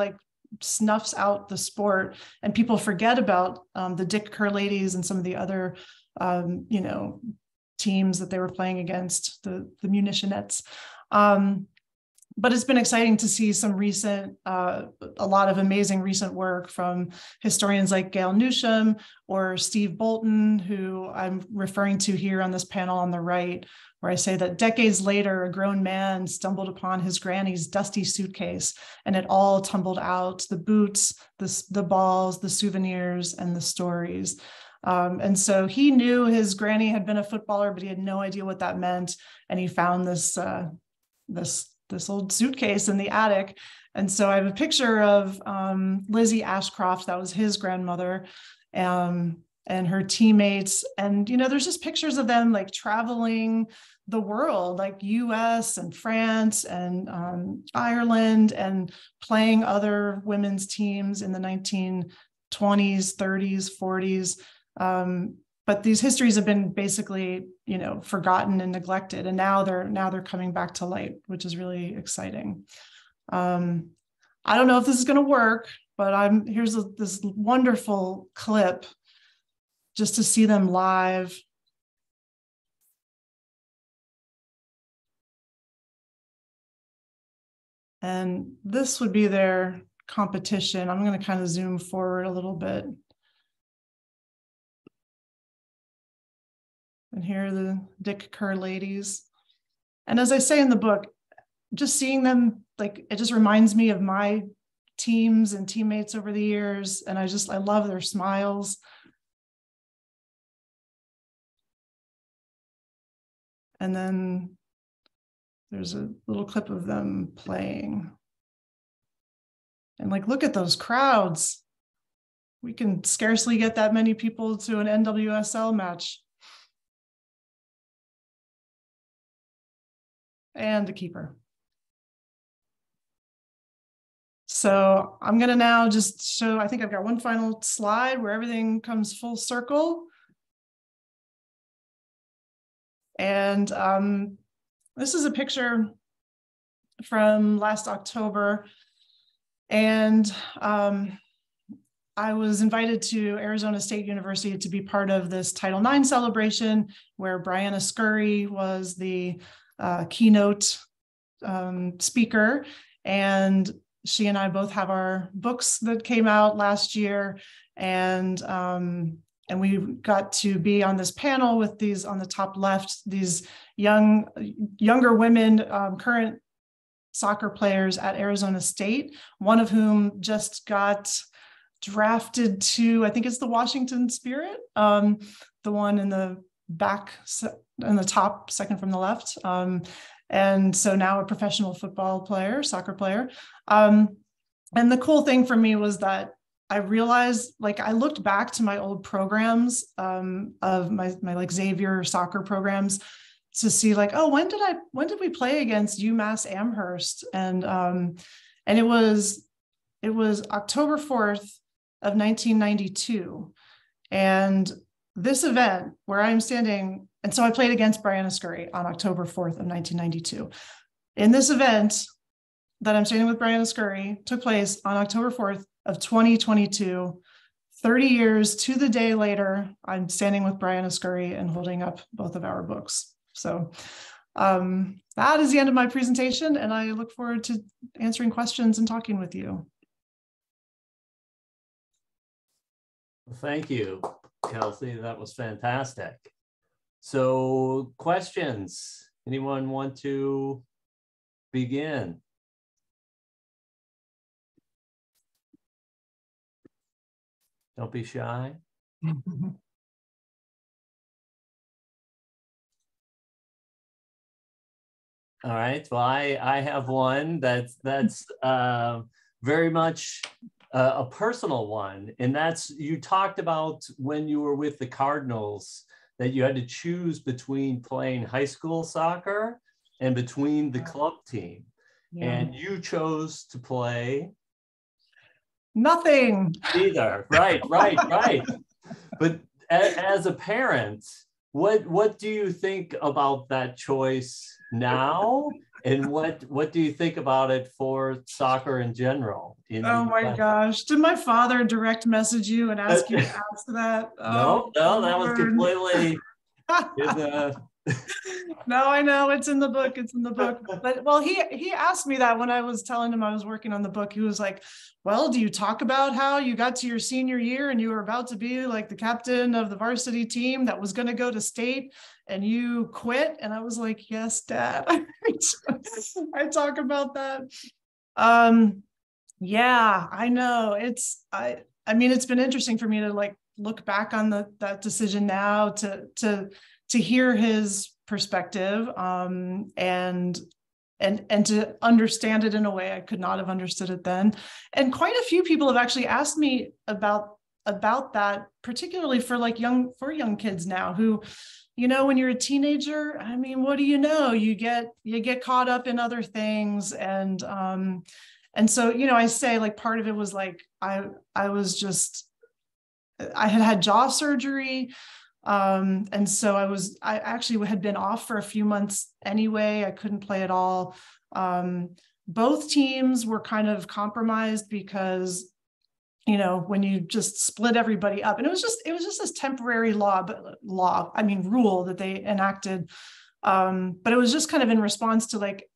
snuffs out the sport, and people forget about the Dick Kerr ladies and some of the other, teams that they were playing against, the munitionettes. But it's been exciting to see some recent, a lot of amazing recent work from historians like Gail Newsham or Steve Bolton, who I'm referring to here on this panel on the right, where I say that decades later, a grown man stumbled upon his granny's dusty suitcase, and it all tumbled out: the boots, the balls, the souvenirs, and the stories. And so he knew his granny had been a footballer, but he had no idea what that meant. And he found this old suitcase in the attic. And so I have a picture of Lizzie Ashcroft, that was his grandmother, and her teammates. And, you know, there's just pictures of them like traveling the world, like US and France and Ireland, and playing other women's teams in the 1920s, 30s, 40s. But these histories have been basically, you know, forgotten and neglected, and now they're coming back to light, which is really exciting. I don't know if this is going to work, but here's this wonderful clip just to see them live. And this would be their competition. I'm going to kind of zoom forward a little bit. And here are the Dick Kerr ladies. And as I say in the book, just seeing them, like, it just reminds me of my teams and teammates over the years. And I love their smiles. And then there's a little clip of them playing. And like, look at those crowds. We can scarcely get that many people to an NWSL match. And the keeper. So I'm going to now just show, I think I've got one final slide where everything comes full circle. And this is a picture from last October. And I was invited to Arizona State University to be part of this Title IX celebration, where Brianna Scurry was the keynote speaker, and she and I both have our books that came out last year, and we got to be on this panel with these, on the top left, these younger women, current soccer players at Arizona State, one of whom just got drafted to, I think it's the Washington Spirit, the one in the back, in the top, second from the left. And so now a professional football player, soccer player. And the cool thing for me was that I realized, like, I looked back to my old programs of my like Xavier soccer programs to see, like, oh, when did we play against UMass Amherst? And it was October 4th of 1992. And this event where I'm standing, and so I played against Brianna Scurry on October 4th of 1992. In this event that I'm standing with Brianna Scurry took place on October 4th of 2022. 30 years to the day later, I'm standing with Brianna Scurry and holding up both of our books. So that is the end of my presentation, and I look forward to answering questions and talking with you. Thank you, Kelcey. That was fantastic. So, questions? Anyone want to begin? Don't be shy. All right. Well, I have one that's very much a personal one, and that's, you talked about when you were with the Cardinals that you had to choose between playing high school soccer and between the club team, and you chose to play nothing. Either. Right. But as a parent, what do you think about that choice now? And what do you think about it for soccer in general? Oh my gosh. Did my father direct message you and ask you to ask that? No, that was completely No, I know it's in the book. It's in the book. But well, he asked me that when I was telling him I was working on the book. He was like, "Well, do you talk about how you got to your senior year and you were about to be like the captain of the varsity team that was going to go to state and you quit?" And I was like, "Yes, Dad." I talk about that. Yeah, I know. I mean, it's been interesting for me to like look back on that decision now to hear his perspective, and to understand it in a way I could not have understood it then. And quite a few people have actually asked me about that, particularly for young kids now who, when you're a teenager, I mean, what do you know? You get caught up in other things. And so, I say like part of it was like, I had jaw surgery. And so I actually had been off for a few months anyway. I couldn't play at all. Both teams were kind of compromised because, when you just split everybody up, and it was just this temporary rule that they enacted. But it was just kind of in response to like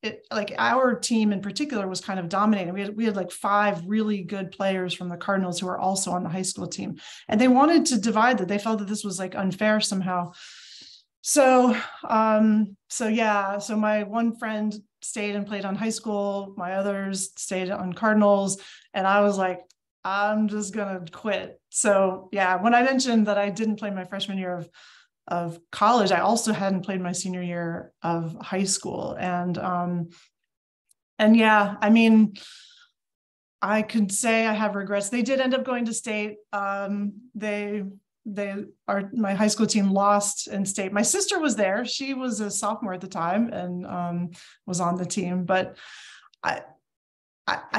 our team in particular was kind of dominating. We had like 5 really good players from the Cardinals who are also on the high school team, and they wanted to divide that. They felt that this was like unfair somehow. So my one friend stayed and played on high school. My others stayed on Cardinals, and I was like, I'm just gonna quit. So yeah, when I mentioned that I didn't play my freshman year of college, I also hadn't played my senior year of high school. And yeah, I mean, I could say I have regrets. They did end up going to state. My high school team lost in state. My sister was there. She was a sophomore at the time and was on the team, but I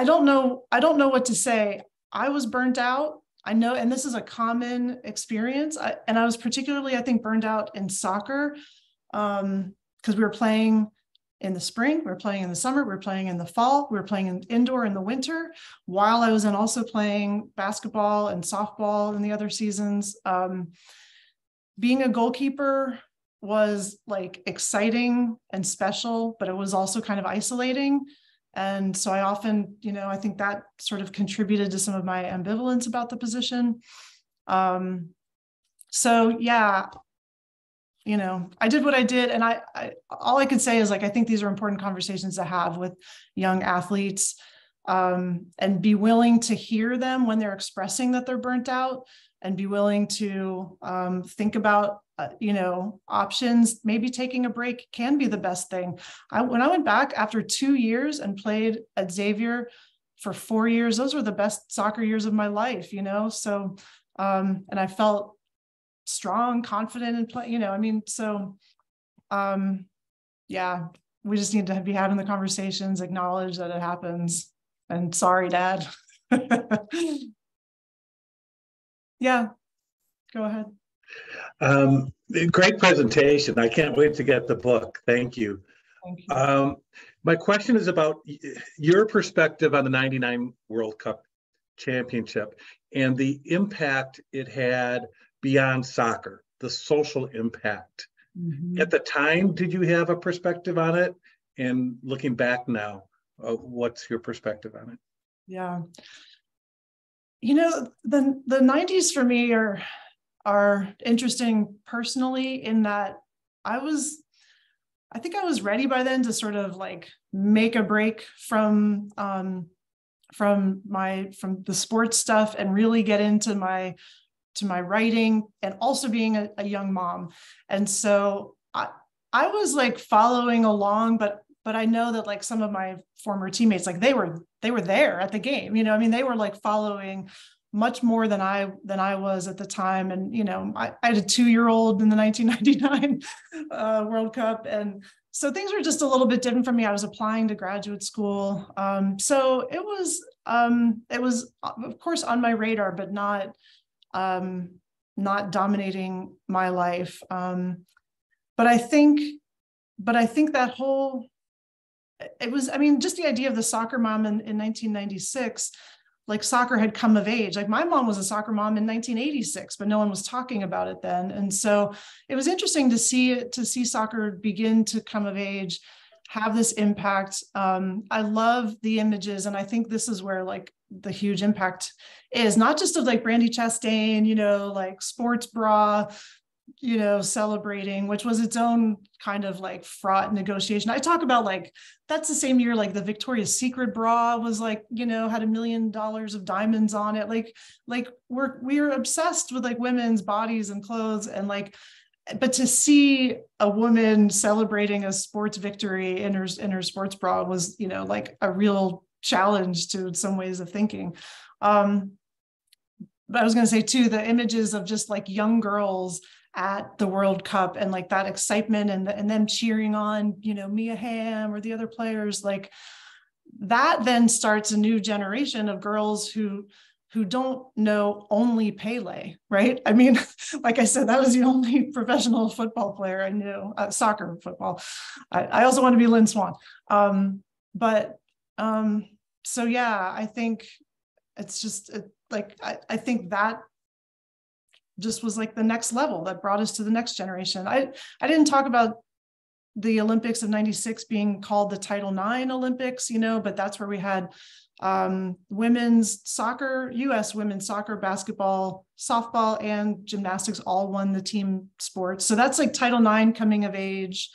don't know what to say. I was burnt out. I know, and this is a common experience. I was particularly, I think, burned out in soccer because we were playing in the spring, we were playing in the summer, we were playing in the fall, we were playing indoor in the winter, while I was also playing basketball and softball in the other seasons. Being a goalkeeper was like exciting and special, but it was also kind of isolating. And so I often, I think that sort of contributed to some of my ambivalence about the position. So yeah, I did what I did. And I all I can say is like, I think these are important conversations to have with young athletes, and be willing to hear them when they're expressing that they're burnt out, and be willing to think about options. Maybe taking a break can be the best thing. When I went back after 2 years and played at Xavier for 4 years, those were the best soccer years of my life, so and I felt strong, confident in play, yeah, we just need to be having the conversations, acknowledge that it happens, and sorry, Dad. Yeah, go ahead. Great presentation. I can't wait to get the book. Thank you. Thank you. My question is about your perspective on the '99 World Cup Championship and the impact it had beyond soccer, the social impact. Mm-hmm. At the time, did you have a perspective on it? And looking back now, what's your perspective on it? Yeah. The 90s for me are interesting personally in that I think I was ready by then to sort of like make a break from the sports stuff and really get into my writing, and also being a young mom. And so I was like following along, but I know that like some of my former teammates, like they were there at the game, they were like following much more than I was at the time. And, I had a 2-year-old in the 1999 World Cup. And so things were just a little bit different for me. I was applying to graduate school. So it was of course on my radar, but not dominating my life. But I think that whole, just the idea of the soccer mom in 1996, like soccer had come of age. Like my mom was a soccer mom in 1986, but no one was talking about it then. And so it was interesting to see soccer begin to come of age, have this impact. I love the images. And I think this is where like the huge impact is, not just of like Brandy Chastain, you know, like sports bra, you know, celebrating, which was its own kind of like fraught negotiation. I talk about like, that's the same year, like the Victoria's Secret bra was like, you know, had $1 million of diamonds on it. Like we're obsessed with like women's bodies and clothes, and like, but to see a woman celebrating a sports victory in her sports bra was, you know, like a real challenge to some ways of thinking. But I was going to say too, the images of just like young girls at the World Cup and like that excitement and them cheering on, you know, Mia Hamm or the other players, like that then starts a new generation of girls who don't know only Pele, right? I mean, like I said, that was the only professional football player I knew, soccer football. I also want to be Lynn Swan. So yeah, I think it's just like, I think that just was like the next level that brought us to the next generation. I didn't talk about the Olympics of 96 being called the Title IX Olympics, you know, but that's where we had women's soccer, US women's soccer, basketball, softball, and gymnastics all won the team sports. So that's like Title IX coming of age.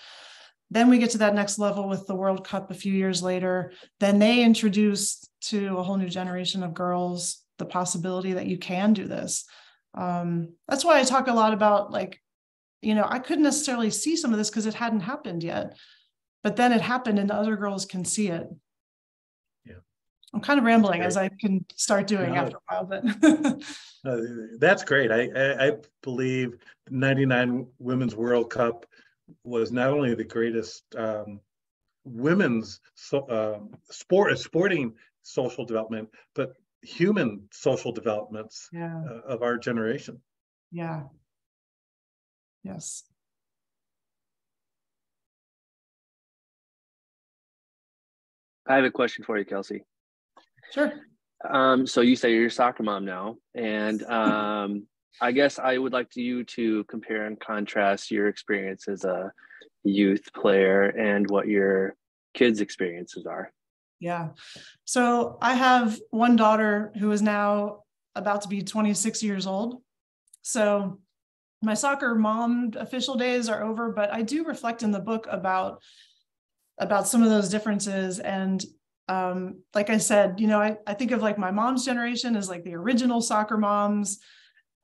Then we get to that next level with the World Cup a few years later. Then they introduced to a whole new generation of girls the possibility that you can do this. That's why I talk a lot about like, you know, I couldn't necessarily see some of this because it hadn't happened yet, but then it happened and other girls can see it. Yeah. I'm kind of rambling as I can start doing after a while, but that's great. I believe the 99 Women's World Cup was not only the greatest women's sporting social development, but human social developments of our generation. Yeah. Yes. I have a question for you, Kelcey. Sure. So you say you're a soccer mom now, and I guess I would like you to compare and contrast your experience as a youth player and what your kids' experiences are. Yeah. So I have one daughter who is now about to be 26 years old. So my soccer mom official days are over, but I do reflect in the book about some of those differences. And like I said, you know, I think of like my mom's generation as like the original soccer moms,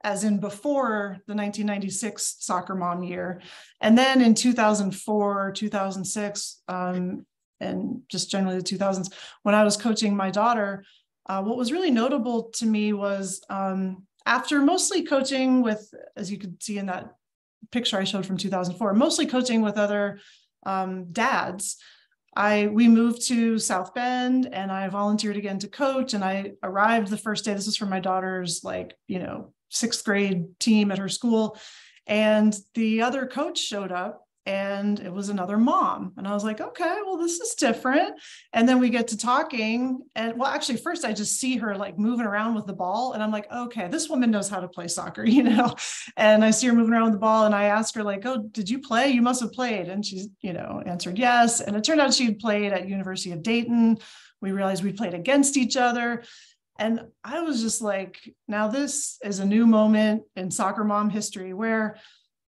as in before the 1996 soccer mom year. And then in 2004, 2006, and just generally the 2000s, when I was coaching my daughter, what was really notable to me was after mostly coaching with, as you could see in that picture I showed from 2004, mostly coaching with other dads, we moved to South Bend and I volunteered again to coach. And I arrived the first day, this was for my daughter's like, you know, 6th grade team at her school. And the other coach showed up and it was another mom. And I was like, okay, well, this is different. And then we get to talking. And well, actually, first I just see her like moving around with the ball. And I'm like, okay, this woman knows how to play soccer, you know? And I see her moving around with the ball. And I asked her like, oh, did you play? You must have played. And she, you know, answered yes. And it turned out she had played at University of Dayton. We realized we played against each other. And I was just like, now this is a new moment in soccer mom history where,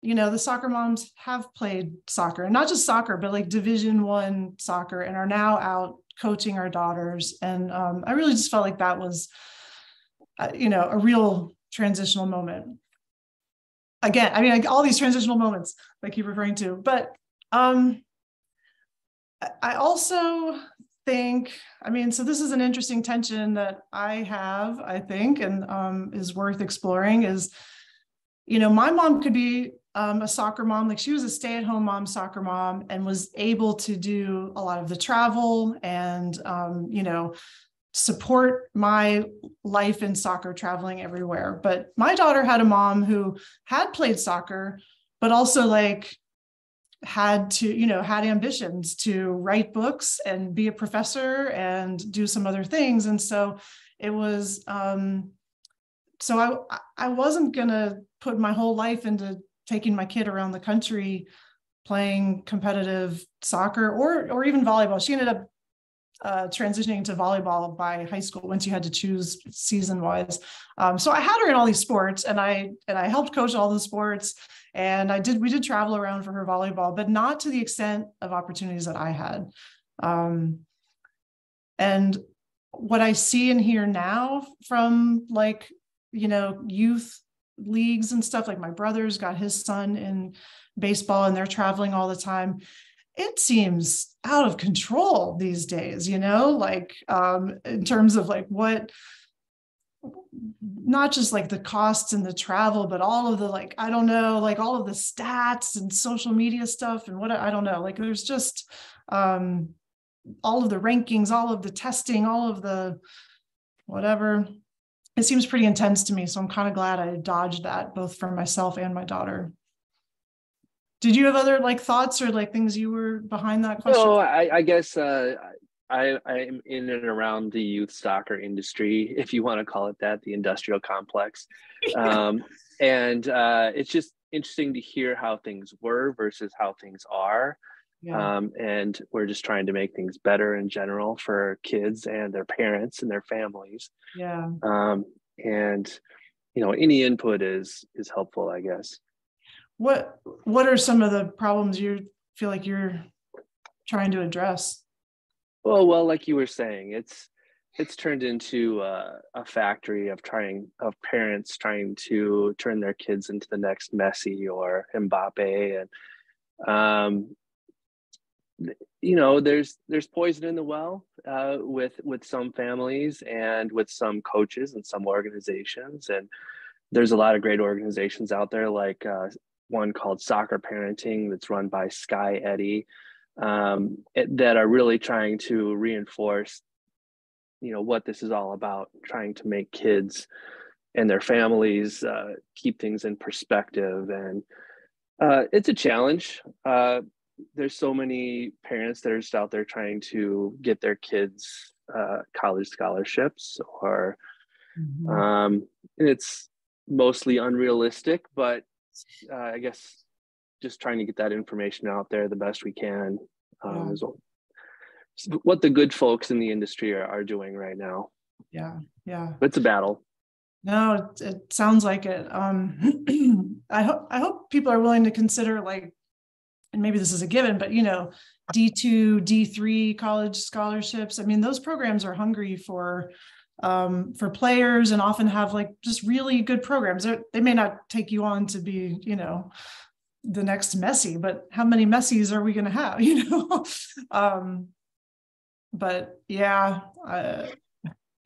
you know, the soccer moms have played soccer, and not just soccer, but like Division I soccer, and are now out coaching our daughters. And I really just felt like that was, you know, a real transitional moment. Again, I mean, like all these transitional moments I keep referring to, but I also think, I mean, so this is an interesting tension that I have, I think, and is worth exploring is, you know, my mom could be a soccer mom, like she was a stay-at-home mom, soccer mom, and was able to do a lot of the travel and, you know, support my life in soccer, traveling everywhere. But my daughter had a mom who had played soccer, but also like had to, you know, had ambitions to write books and be a professor and do some other things. And so it was, so I wasn't going to put my whole life into taking my kid around the country playing competitive soccer or even volleyball. She ended up transitioning to volleyball by high school once you had to choose season wise. So I had her in all these sports, and I helped coach all the sports, and we did travel around for her volleyball, but not to the extent of opportunities that I had. And what I see and hear now from like, you know, youth leagues and stuff, like my brother's got his son in baseball and they're traveling all the time. It seems out of control these days, you know, like in terms of like what, not just like the costs and the travel, but all of the, like, I don't know, like all of the stats and social media stuff and what, I don't know, like there's just all of the rankings, all of the testing, all of the whatever. It seems pretty intense to me. So I'm kind of glad I dodged that, both for myself and my daughter. Did you have other like thoughts or like things you were behind that question? No, I guess I'm in and around the youth soccer industry, if you want to call it that, the industrial complex. And it's just interesting to hear how things were versus how things are. Yeah. And we're just trying to make things better in general for kids and their parents and their families. Yeah. And, you know, any input is helpful, I guess. What are some of the problems you feel like you're trying to address? Well, like you were saying, it's turned into a factory of parents trying to turn their kids into the next Messi or Mbappe, and you know, there's poison in the well with some families and with some coaches and some organizations, and there's a lot of great organizations out there, like one called Soccer Parenting that's run by Sky Eddy, that are really trying to reinforce, you know, what this is all about, trying to make kids and their families keep things in perspective. And it's a challenge. There's so many parents that are just out there trying to get their kids college scholarships, or it's mostly unrealistic, but I guess just trying to get that information out there the best we can is what the good folks in the industry are doing right now. Yeah. It's a battle. No, it sounds like it. I hope people are willing to consider, like, and maybe this is a given, but, you know, D2, D3 college scholarships. I mean, those programs are hungry for players, and often have like just really good programs. They may not take you on to be, you know, the next Messi, but how many Messis are we going to have, you know? But yeah,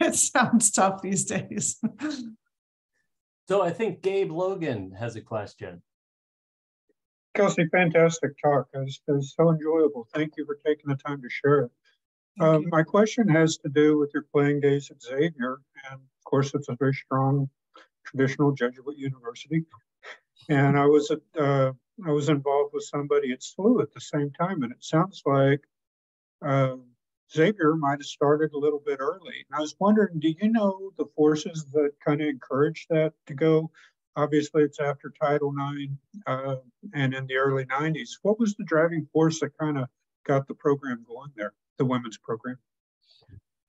it sounds tough these days. So I think Gabe Logan has a question. Kelcey, fantastic talk. It's so enjoyable. Thank you for taking the time to share it. My question has to do with your playing days at Xavier, and of course, it's a very strong traditional Jesuit university. And I was involved with somebody at SLU at the same time, and it sounds like Xavier might have started a little bit early. And I was wondering, do you know the forces that kind of encouraged that to go? Obviously, it's after Title IX and in the early 90s. What was the driving force that kind of got the program going there, the women's program?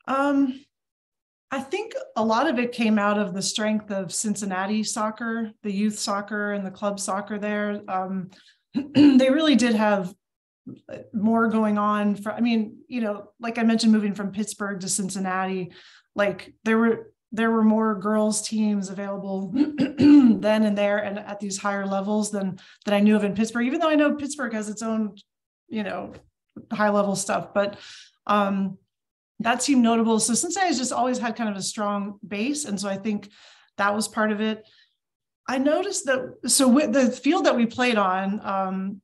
I think a lot of it came out of the strength of Cincinnati soccer, the youth soccer and the club soccer there. They really did have more going on. I mean, you know, like I mentioned, moving from Pittsburgh to Cincinnati, like there were more girls teams available then and there and at these higher levels than I knew of in Pittsburgh, even though I know Pittsburgh has its own, you know, high level stuff, but that seemed notable. So Cincinnati's just always had kind of a strong base. And so I think that was part of it. I noticed that, so with the field that we played on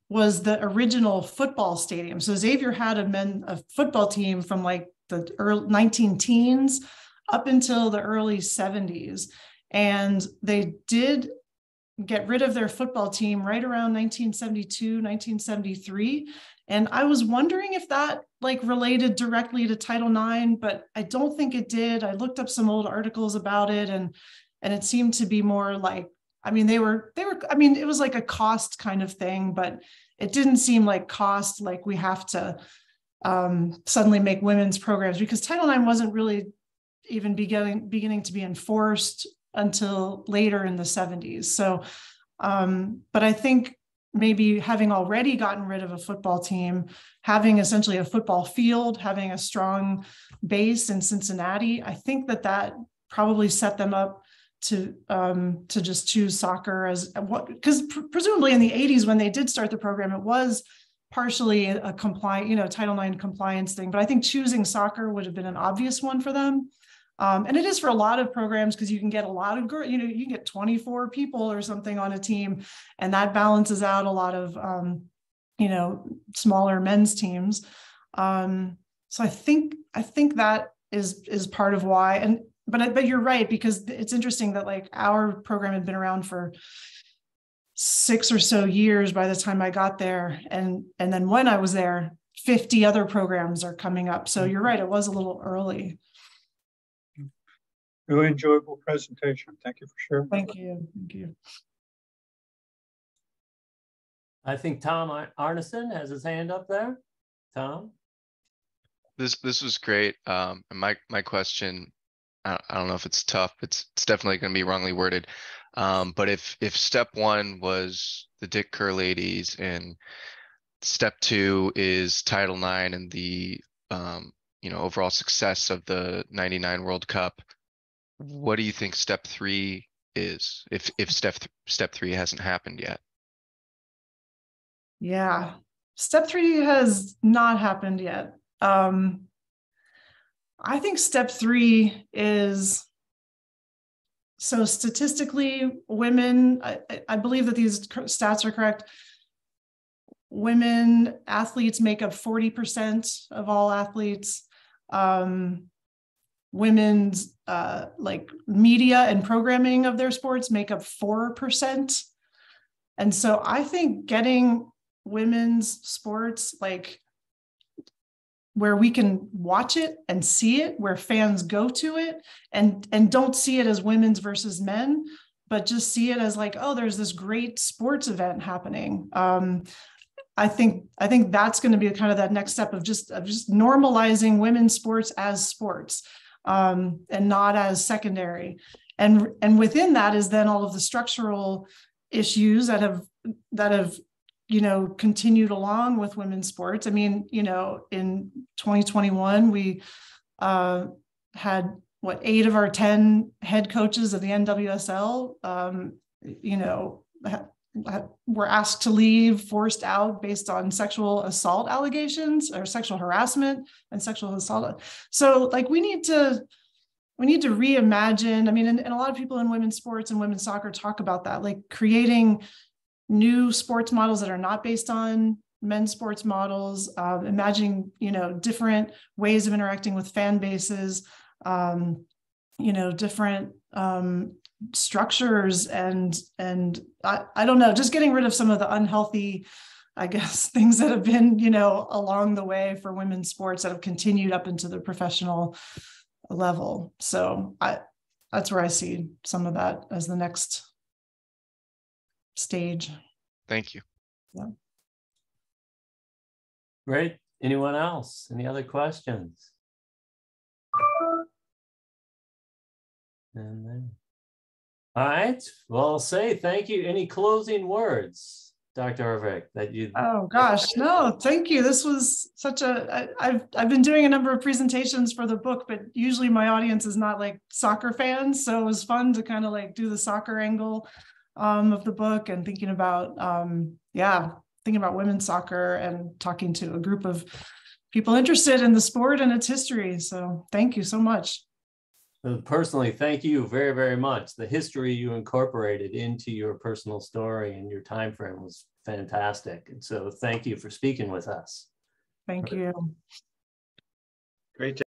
was the original football stadium. So Xavier had a football team from like the early 19-teens up until the early 70s. And they did get rid of their football team right around 1972, 1973. And I was wondering if that like related directly to Title IX, but I don't think it did. I looked up some old articles about it, and it seemed to be more like, I mean, they were, I mean, it was like a cost kind of thing, but it didn't seem like cost, like we have to suddenly make women's programs, because Title IX wasn't really even beginning to be enforced until later in the 70s. So, but I think maybe having already gotten rid of a football team, having essentially a football field, having a strong base in Cincinnati, I think that probably set them up to just choose soccer as what, because presumably in the 80s when they did start the program, it was partially a compliant, Title IX compliance thing, but I think choosing soccer would have been an obvious one for them. And it is for a lot of programs, because you can get a lot of girls, you can get 24 people or something on a team, and that balances out a lot of, smaller men's teams. So I think that is part of why. But you're right, because it's interesting that like our program had been around for 6 or so years by the time I got there. And then when I was there, 50 other programs are coming up. So you're right, it was a little early. Really enjoyable presentation. Thank you for sharing. Thank you. Thank you. I think Tom Arneson has his hand up there. Tom? This was great. And my question, I don't know if it's tough. It's definitely going to be wrongly worded. But if step 1 was the Dick Kerr ladies and step 2 is Title IX and the overall success of the '99 World Cup, what do you think step 3 is? If step 3 hasn't happened yet? Yeah, step 3 has not happened yet. I think step 3 is, so statistically, women, I believe that these stats are correct. Women athletes make up 40% of all athletes. Women's like media and programming of their sports make up 4%. And so I think getting women's sports like where we can watch it and see it, where fans go to it and don't see it as women's versus men, but just see it as like, oh, there's this great sports event happening. I think that's going to be kind of that next step of just normalizing women's sports as sports, and not as secondary. And within that is then all of the structural issues that have continued along with women's sports. I mean, in 2021, we had 8 of our 10 head coaches of the NWSL, were asked to leave, forced out based on sexual assault allegations or sexual harassment and sexual assault. So like we need to reimagine. I mean, and a lot of people in women's sports and women's soccer talk about that, like creating new sports models that are not based on men's sports models, imagining, different ways of interacting with fan bases, different structures and I don't know, just getting rid of some of the unhealthy, I guess, things that have been, along the way for women's sports that have continued up into the professional level. So that's where I see some of that as the next stage. Thank you. Yeah. Great. Anyone else? Any other questions? And then, all right. Well, I'll say thank you. Any closing words, Dr. Ervick, that you? Oh gosh, no, thank you. This was such I've been doing a number of presentations for the book, but usually my audience is not like soccer fans. So it was fun to kind of like do the soccer angle of the book and thinking about, women's soccer and talking to a group of people interested in the sport and its history. So thank you so much. Personally, thank you very, very much. The history you incorporated into your personal story and your time frame was fantastic. And so thank you for speaking with us. Thank you. Great job.